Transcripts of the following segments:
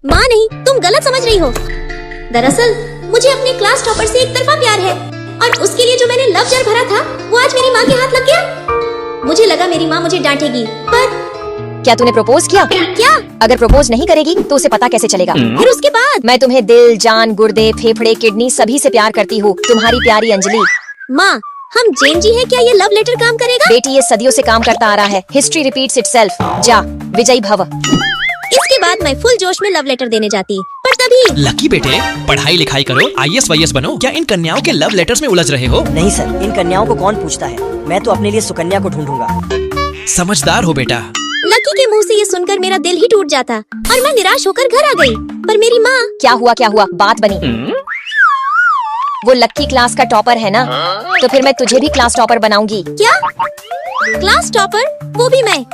माँ नहीं, तुम गलत समझ रही हो। दरअसल मुझे अपने क्लास टॉपर से एक तरफा प्यार है और उसके लिए जो मैंने लव जार भरा था वो आज मेरी माँ के हाथ लग गया। मुझे लगा मेरी माँ मुझे डांटेगी, पर क्या तूने प्रपोज किया? क्या? अगर प्रपोज नहीं करेगी तो उसे पता कैसे चलेगा? फिर उसके बाद? मैं तुम्हें दिल, जान, गुर्दे, फेफड़े, किडनी सभी से प्यार करती हूँ, तुम्हारी प्यारी अंजलि। माँ, हम जेन जी हैं, क्या ये लव लेटर काम करेगा? बेटी, ये सदियों से काम करता आ रहा है। History repeats itself. जा, विजयी भव। इसके बाद मैं फुल जोश में लव लेटर देने जाती, पर तभी लकी बेटे, पढ़ाई लिखाई करो, IAS वाईएस बनो। क्या इन कन्याओं के लव लेटर्स में उलझ रहे हो? नहीं सर, इन कन्याओं को कौन पूछता है। मैं तो अपने लिए सुकन्या को ढूंढूंगा। समझदार हो बेटा। लकी के मुंह से ये सुनकर मेरा दिल ही टूट जाता और मैं निराश होकर घर आ गई। पर मेरी माँ, क्या हुआ? बात बनी। वो लक्की क्लास का टॉपर है ना, तो फिर मैं तुझे भी क्लास टॉपर बनाऊंगी। क्या? Class topper? वो भी मैं?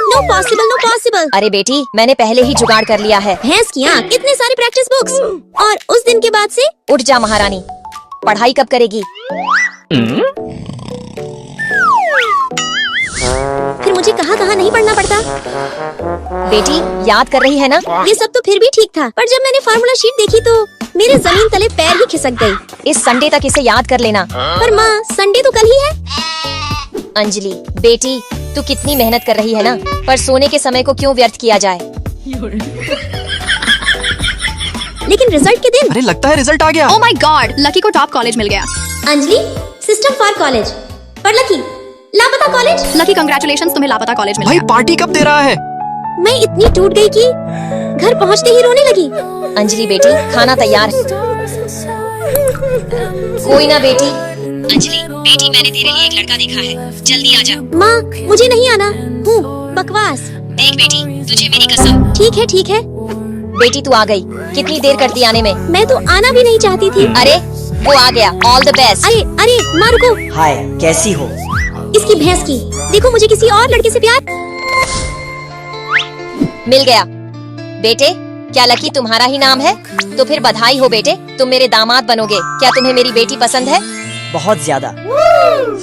No possible, no possible. अरे बेटी, मैंने पहले ही जुगाड़ कर लिया है। भैंस की आँख, इतने सारे प्रैक्टिस बुक्स, और उस दिन के बाद से उठ जा महारानी, पढ़ाई कब करेगी? फिर मुझे कहाँ नहीं पढ़ना पड़ता। बेटी, याद कर रही है ना? ये सब तो फिर भी ठीक था, पर जब मैंने फार्मूला शीट देखी तो मेरे जमीन तले पैर ही खिसक गई। इस संडे तक इसे याद कर लेना। पर माँ, संडे तो कल ही है। अंजलि बेटी, तू कितनी मेहनत कर रही है ना, पर सोने के समय को क्यों व्यर्थ किया जाए? लेकिन रिजल्ट के दिन, अरे लगता है रिजल्ट आ गया। ओह माय गॉड, लकी को टॉप कॉलेज मिल गया। अंजलि सिस्टम फॉर कॉलेज, पर लकी लापता कॉलेज। लकी कंग्रेचुलेशंस, तुम्हें लापता कॉलेज मिल भाई गया। पार्टी कब दे रहा है? मैं इतनी टूट गई कि घर पहुँचते ही रोने लगी। अंजलि बेटी, खाना तैयार है। कोई ना बेटी। अंजलि बेटी, मैंने तेरे लिए एक लड़का देखा है, जल्दी आजा। माँ, मुझे नहीं आना, हूँ बकवास। देख बेटी, तुझे मेरी कसम। ठीक है। बेटी तू आ गई, कितनी देर करती आने में? मैं तो आना भी नहीं चाहती थी। अरे वो आ गया, ऑल द बेस्ट। अरे माँ रुको। हाय, कैसी हो? इसकी भैंस की, देखो मुझे किसी और लड़के से प्यार मिल गया। बेटे, क्या लकी तुम्हारा ही नाम है? तो फिर बधाई हो बेटे, तुम मेरे दामाद बनोगे। क्या तुम्हें मेरी बेटी पसंद है? बहुत ज्यादा।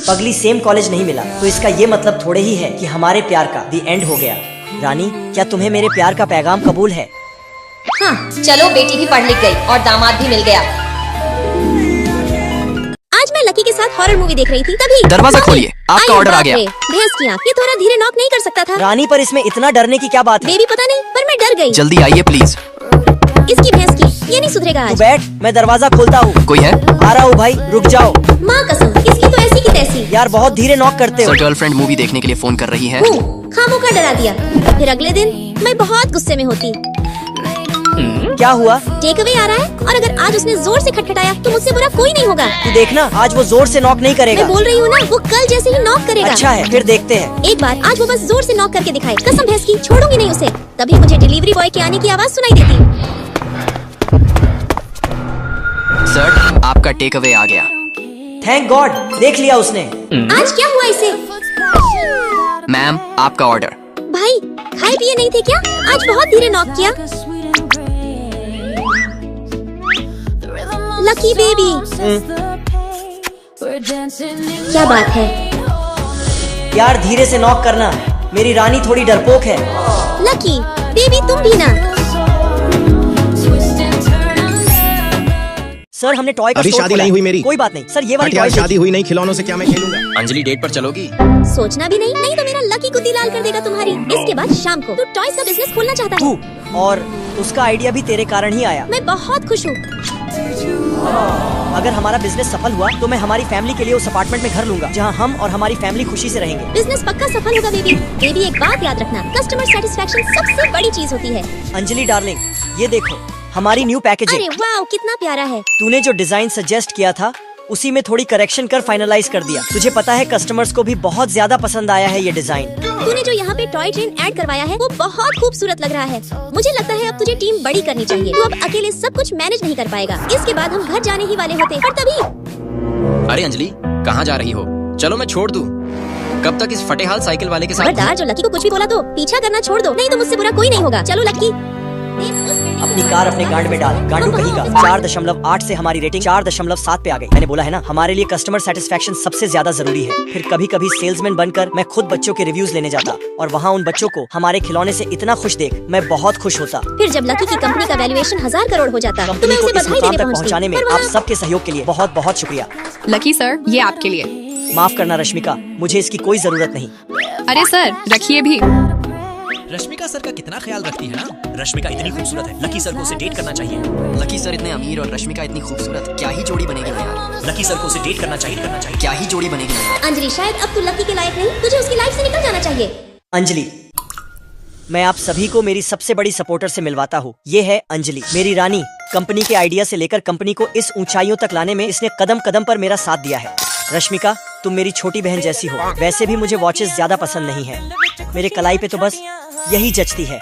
पगली सेम कॉलेज नहीं मिला तो इसका ये मतलब थोड़े ही है कि हमारे प्यार का दी एंड हो गया। रानी, क्या तुम्हें मेरे प्यार का पैगाम कबूल है? हाँ। चलो, बेटी भी पढ़ लिख गई और दामाद भी मिल गया। आज मैं लकी के साथ हॉरर मूवी देख रही थी, तभी दरवाजा खोलिए, आपका ऑर्डर आ गया। भैंस की आँख, ये थोड़ा धीरे नॉक नहीं कर सकता था? रानी, पर इसमें इतना डरने की क्या बात है? बेबी पता नहीं, पर मैं डर गई। जल्दी आइए प्लीज। इसकी भैंस की, ये नहीं सुधरेगा तू आज। बैठ, मैं दरवाजा खोलता हूँ। कोई है? आ रहा हूँ भाई, रुक जाओ। माँ कसम, इसकी तो ऐसी की तैसी। यार बहुत धीरे नॉक करते हो। सर, गर्लफ्रेंड मूवी देखने के लिए फोन कर रही है। खामोखा डरा दिया। फिर अगले दिन मैं बहुत गुस्से में होती। क्या हुआ? टेक अवे आ रहा है और अगर आज उसने जोर से खटखटाया तो मुझसे बुरा कोई नहीं होगा। तू देखना, आज वो जोर से नॉक नहीं करेगा। मैं बोल रही हूँ ना, वो कल जैसे ही नॉक करेगा। अच्छा है, फिर देखते हैं। एक बार आज वो बस जोर से नॉक करके दिखाए, कसम भैंस की, छोड़ूंगी नहीं उसे। तभी मुझे डिलीवरी बॉय के आने की आवाज सुनाई देती। सर, आपका टेक अवे आ गया। थैंक गॉड, देख लिया उसने। आज क्या हुआ इसे? मैम, आपका ऑर्डर। भाई, खाए पिए नहीं थे क्या? आज बहुत धीरे नॉक किया। लकी बेबी, क्या बात है? यार धीरे से नॉक करना, मेरी रानी थोड़ी डरपोक है। लकी बेबी, तुम भी ना। सर, हमने टॉय का अभी स्टोर शादी खोला नहीं है। हुई मेरी। कोई बात नहीं सर, ये वाली बट यार टॉय शादी हुई नहीं, खिलौनों से क्या मैं खेलूंगा? अंजलि, डेट पर चलोगी? सोचना भी नहीं तो मेरा लकी कुत्ती लाल कर देगा तुम्हारी। इसके बाद शाम को तू टॉयज का बिजनेस खोलना चाहता है। तू, और उसका आइडिया भी तेरे कारण ही आया। मैं बहुत खुश हूँ। अगर हमारा बिजनेस सफल हुआ तो मैं हमारी फैमिली के लिए उस अपार्टमेंट में घर लूंगा जहाँ हम और हमारी फैमिली खुशी से रहेंगे। बिजनेस पक्का सफल होगा बेबी। बेबी, एक बात याद रखना, कस्टमर सेटिस्फेक्शन सबसे बड़ी चीज होती है। अंजलि डार्लिंग, ये देखो हमारी न्यू पैकेजिंग। अरे वाह, कितना प्यारा है। तूने जो डिजाइन सजेस्ट किया था उसी में थोड़ी करेक्शन कर फाइनलाइज कर दिया। तुझे पता है कस्टमर्स को भी बहुत ज्यादा पसंद आया है ये डिजाइन। तूने जो यहाँ पे टॉय ट्रेन ऐड करवाया है वो बहुत खूबसूरत लग रहा है। मुझे लगता है अब तुझे टीम बड़ी करनी चाहिए। तू अब अकेले सब कुछ मैनेज नहीं कर पाएगा। इसके बाद हम घर जाने ही वाले होते, पर तभी। अरे अंजलि, कहाँ जा रही हो? चलो मैं छोड़ दूँ। कब तक इस फटेहाल साइकिल वाले के साथ? खबरदार, जो लकी को कुछ भी बोला तो पीछा करना छोड़ दो, नहीं तो मुझसे बुरा कोई नहीं होगा। चलो लकी। अपनी अपनी कार अपने गांड में डाल, गांडू कहीं का। 4.8 से हमारी रेटिंग 4.7 पे आ गई। मैंने बोला है ना, हमारे लिए कस्टमर सेटिस्फेक्शन सबसे ज्यादा जरूरी है। फिर कभी कभी सेल्समैन बनकर मैं खुद बच्चों के रिव्यूज लेने जाता और वहाँ उन बच्चों को हमारे खिलौने से इतना खुश देख मैं बहुत खुश होता। फिर जब लकी की कंपनी का वैल्यूएशन 1000 करोड़ हो जाता तो कंपनी मैं को उसे इस बधाई मुकाम देने तक पहुँचाने में पहुंचती। आप पर वहाँ- सबके सहयोग के लिए बहुत बहुत शुक्रिया। लकी सर, ये आपके लिए। माफ करना रश्मिका, मुझे इसकी कोई जरूरत नहीं। अरे सर, रखिए भी। रश्मिका सर का कितना ख्याल रखती है ना। रश्मिका इतनी खूबसूरत है, लकी सर को उसे डेट करना चाहिए। लकी सर इतने अमीर और रश्मिका इतनी खूबसूरत, क्या ही जोड़ी बनेगी ना यार। लकी सर को उसे डेट करना चाहिए। क्या ही जोड़ी बनेगी ना यार। अंजलि, शायद अब तू लकी के लायक नहीं, तुझे उसकी लाइफ से निकल जाना चाहिए। अंजलि, मैं आप सभी को मेरी सबसे बड़ी सपोर्टर से मिलवाता हूँ। ये है अंजलि, मेरी रानी। कंपनी के आइडिया से लेकर कंपनी को इस ऊंचाइयों तक लाने में इसने कदम कदम पर मेरा साथ दिया है। रश्मिका, तुम मेरी छोटी बहन जैसी हो। वैसे भी मुझे वॉचेस ज्यादा पसंद नहीं है, मेरे कलाई पे तो बस यही जचती है।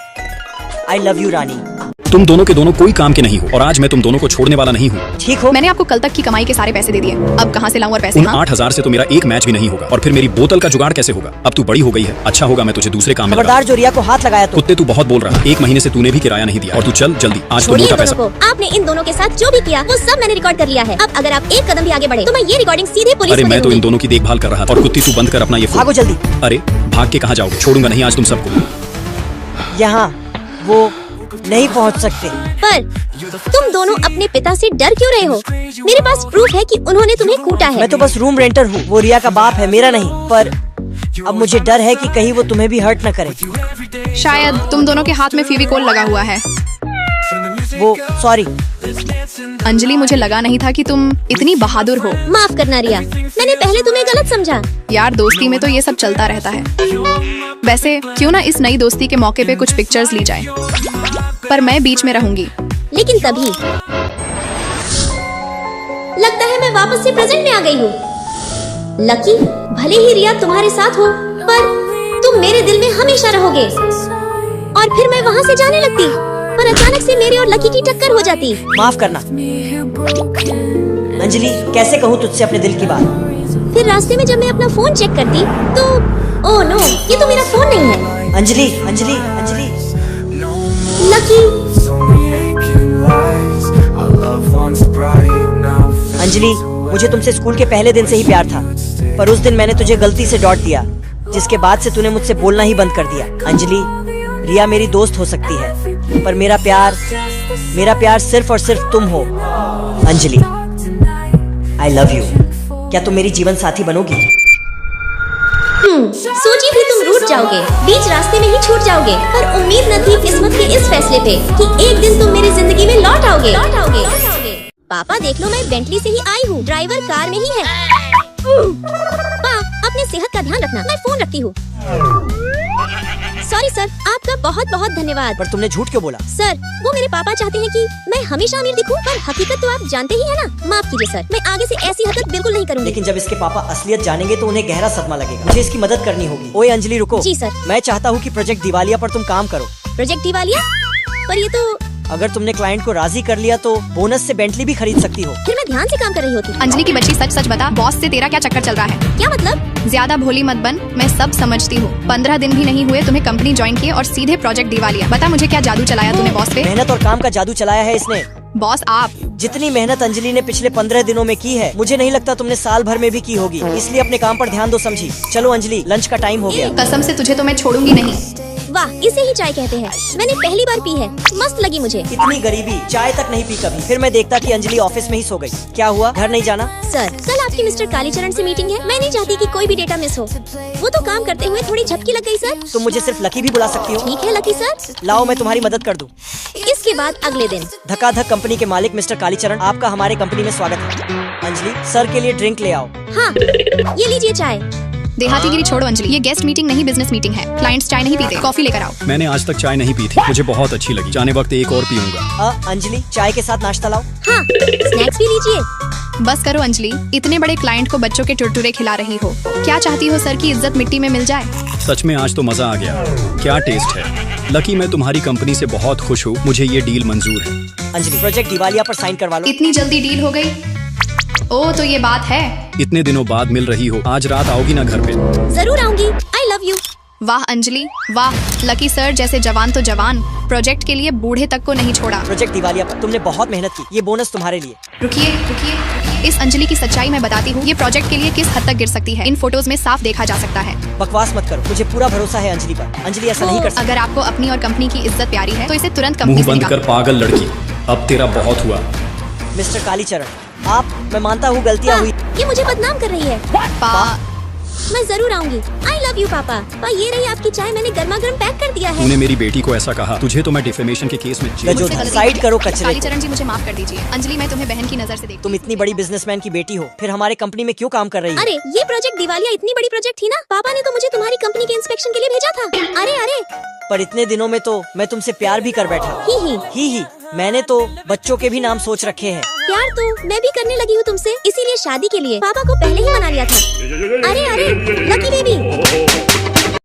आई लव यू रानी। तुम दोनों के दोनों कोई काम के नहीं हो और आज मैं तुम दोनों को छोड़ने वाला नहीं हूँ। ठीक हो? मैंने आपको कल तक की कमाई के सारे पैसे दे दिए, अब कहाँ से लाऊं और पैसे? उन हाँ? 8,000 से तो मेरा एक मैच भी नहीं होगा और फिर मेरी बोतल का जुगाड़ कैसे होगा? अब तू बड़ी हो गई है, अच्छा होगा मैं तुझे दूसरे काम में लगा। खबरदार जो रिया को हाथ लगाया तो। कुत्ते, तू बहुत बोल रहा है। 1 महीने से तूने भी किराया नहीं दिया और तू चल जल्दी, आज तो छोड़िए मोटा इन पैसा। दोनों को। आपने इन दोनों के साथ जो भी किया वो सब मैंने रिकॉर्ड कर लिया है। अब अगर आप एक कदम भी आगे बढ़े तो मैं ये रिकॉर्डिंग सीधे पुलिस अरे को मैं दे तो इन दूंगी। दोनों की देखभाल कर रहा था। और कुत्ती, तू बंद कर अपना ये भागो फोन। जल्दी। अरे भाग के कहाँ जाओगे? छोड़ूंगा नहीं आज तुम सबको। यहाँ वो नहीं पहुँच सकते। पर तुम दोनों अपने पिता से डर क्यों रहे हो? मेरे पास प्रूफ है कि उन्होंने तुम्हें कूटा है। मैं तो बस रूम रेंटर हूँ, वो रिया का बाप है, मेरा नहीं। पर अब मुझे डर है कि कहीं वो तुम्हें भी हर्ट न करे। शायद तुम दोनों के हाथ में फेविकोल लगा हुआ है। वो सॉरी। अंजलि, मुझे लगा नहीं था कि तुम इतनी बहादुर हो। माफ करना रिया, मैंने पहले तुम्हें गलत समझा। यार, दोस्ती में तो ये सब चलता रहता है। वैसे क्यों ना इस नई दोस्ती के मौके पे कुछ पिक्चर्स ली जाए, पर मैं बीच में रहूंगी। लेकिन तभी लगता है मैं वापस से प्रेजेंट में आ गई हूँ। लकी, भले ही रिया तुम्हारे साथ हो, पर तुम मेरे दिल में हमेशा रहोगे। और फिर मैं वहाँ से जाने लगती, पर अचानक से मेरे और लकी की टक्कर हो जाती। माफ करना अंजलि, कैसे कहूँ तुझसे अपने दिल की बात। फिर रास्ते में जब मैं अपना फोन चेक करती तो ओह नो, ये तो मेरा फोन नहीं है। अंजलि अंजलि अंजलि, लकी, अंजलि, मुझे तुमसे स्कूल के पहले दिन से ही प्यार था, पर उस दिन मैंने तुझे गलती से डॉट दिया, जिसके बाद से तूने मुझसे बोलना ही बंद कर दिया। अंजलि, रिया मेरी दोस्त हो सकती है, पर मेरा प्यार सिर्फ और सिर्फ तुम हो। Anjali, I love you. क्या तुम मेरी जीवन साथी बनोगी? सोची थी तुम रूठ जाओगे, बीच रास्ते में ही छूट जाओगे, पर उम्मीद न थी किस्मत के इस फैसले पे कि एक दिन तुम मेरी जिंदगी में लौट आओगे। पापा देख लो, मैं बेंटली से ही आई हूँ, ड्राइवर कार में ही है। पापा, अपने सेहत का ध्यान रखना, मैं फोन रखती हूँ। सॉरी सर, आपका बहुत बहुत धन्यवाद। पर तुमने झूठ क्यों बोला? सर, वो मेरे पापा चाहते हैं कि मैं हमेशा अमीर दिखूं, पर हकीकत तो आप जानते ही हैं ना। माफ कीजिए सर, मैं आगे से ऐसी हरकत बिल्कुल नहीं करूंगी। लेकिन जब इसके पापा असलियत जानेंगे तो उन्हें गहरा सदमा लगेगा। मुझे इसकी मदद करनी होगी। ओए अंजलि, रुको। जी सर। मैं चाहता हूँ कि प्रोजेक्ट दिवालिया पर तुम काम करो। प्रोजेक्ट दिवालिया? पर ये तो, अगर तुमने क्लाइंट को राजी कर लिया तो बोनस से बेंटली भी खरीद सकती हो। फिर मैं ध्यान से काम कर रही होती। अंजलि की बच्ची, सच सच बता, बॉस से तेरा क्या चक्कर चल रहा है? क्या मतलब? ज्यादा भोली मत बन, मैं सब समझती हूँ। 15 दिन भी नहीं हुए तुम्हें कंपनी ज्वाइन किए और सीधे प्रोजेक्ट दिवालिया। बता मुझे, क्या जादू चलाया तूने बॉस पे? मेहनत और काम का जादू चलाया है इसने। बॉस आप? जितनी मेहनत अंजलि ने पिछले 15 दिनों में की है, मुझे नहीं लगता तुमने साल भर में भी की होगी। इसलिए अपने काम पर ध्यान दो, समझी? चलो अंजलि, लंच का टाइम हो गया। कसम से तुझे तो मैं छोड़ूंगी नहीं। वाह, इसे ही चाय कहते हैं। मैंने पहली बार पी है, मस्त लगी मुझे। इतनी गरीबी, चाय तक नहीं पी कभी। फिर मैं देखता कि अंजलि ऑफिस में ही सो गई। क्या हुआ, घर नहीं जाना? सर, कल आपकी मिस्टर कालीचरण से मीटिंग है, मैं नहीं चाहती कि कोई भी डेटा मिस हो। वो तो काम करते हुए थोड़ी झपकी लग गई सर। तुम मुझे सिर्फ लकी भी बुला सकती हो। ठीक है लकी सर। लाओ मैं तुम्हारी मदद कर दूं। इसके बाद अगले दिन, धकाधक कंपनी के मालिक मिस्टर कालीचरण, आपका हमारे कंपनी में स्वागत है। अंजलि, सर के लिए ड्रिंक ले आओ। हाँ, ये लीजिए चाय। देहातीगिरी छोड़ो अंजलि, ये गेस्ट मीटिंग नहीं बिजनेस मीटिंग है। क्लाइंट्स चाय नहीं पीते, कॉफी लेकर आओ। मैंने आज तक चाय नहीं पी थी, मुझे बहुत अच्छी लगी। जाने वक्त एक और पीऊंगा। अंजलि, चाय के साथ नाश्ता लाओ। हाँ, स्नैक्स भी लीजिए। बस करो अंजलि, इतने बड़े क्लाइंट को बच्चों के टुरटुरे खिला रही हो। क्या चाहती हो सर की इज्जत मिट्टी में मिल जाए? सच में आज तो मजा आ गया। क्या टेस्ट है। लकी, मैं तुम्हारी कंपनी से बहुत खुश हूँ, मुझे ये डील मंजूर है। अंजलि, प्रोजेक्ट दिवालिया पर साइन करवा लो। इतनी जल्दी डील हो गई? ओ, तो ये बात है। इतने दिनों बाद मिल रही हो, आज रात आओगी ना घर पे? जरूर आऊंगी। I love you. वाह अंजलि, वाह। लकी सर जैसे जवान तो जवान, प्रोजेक्ट के लिए बूढ़े तक को नहीं छोड़ा। प्रोजेक्ट दिवालिया पर तुमने बहुत मेहनत की, ये बोनस तुम्हारे लिए। रुकिए रुकिए, इस अंजलि की सच्चाई मैं बताती हूँ। ये प्रोजेक्ट के लिए किस हद तक गिर सकती है, इन फोटोज में साफ देखा जा सकता है। बकवास मत करो, मुझे पूरा भरोसा है अंजलि पर। अंजलि ऐसा नहीं कर सकती। अगर आपको अपनी और कंपनी की इज्जत प्यारी है तो इसे तुरंत कंपनी मुंह से बंद निकालो। कर पागल लड़की, अब तेरा बहुत हुआ। मिस्टर कालीचरण, मैं मानता हूँ गलतियाँ हुई। ये मुझे बदनाम कर रही है। पा मैं जरूर आऊंगी। आई लव यू पापा। ये रही आपकी चाय, मैंने गर्मा गर्म पैक कर दिया है। तूने मेरी बेटी को ऐसा कहा, तुझे तो मैं डिफेमेशन के केस में जेल गजो, मुझसे गलती साइड हुई। करो कचरे को। कालीचरण जी मुझे माफ कर दीजिए। अंजलि मैं तुम्हें बहन की नजर से देखती तुम इतनी बड़ी बिजनेसमैन की बेटी हो, फिर हमारे कंपनी में क्यों काम कर रही हो? अरे ये प्रोजेक्ट दिवालिया इतनी बड़ी प्रोजेक्ट थी ना, पापा ने तो मुझे तुम्हारी कंपनी के इंस्पेक्शन के लिए भेजा था। अरे अरे पर इतने दिनों में तो मैं तुमसे प्यार भी कर बैठा। ही मैंने तो बच्चों के भी नाम सोच रखे हैं। प्यार तो मैं भी करने लगी हूँ तुमसे, इसीलिए शादी के लिए पापा को पहले ही मना लिया था। अरे अरे लकी बेबी।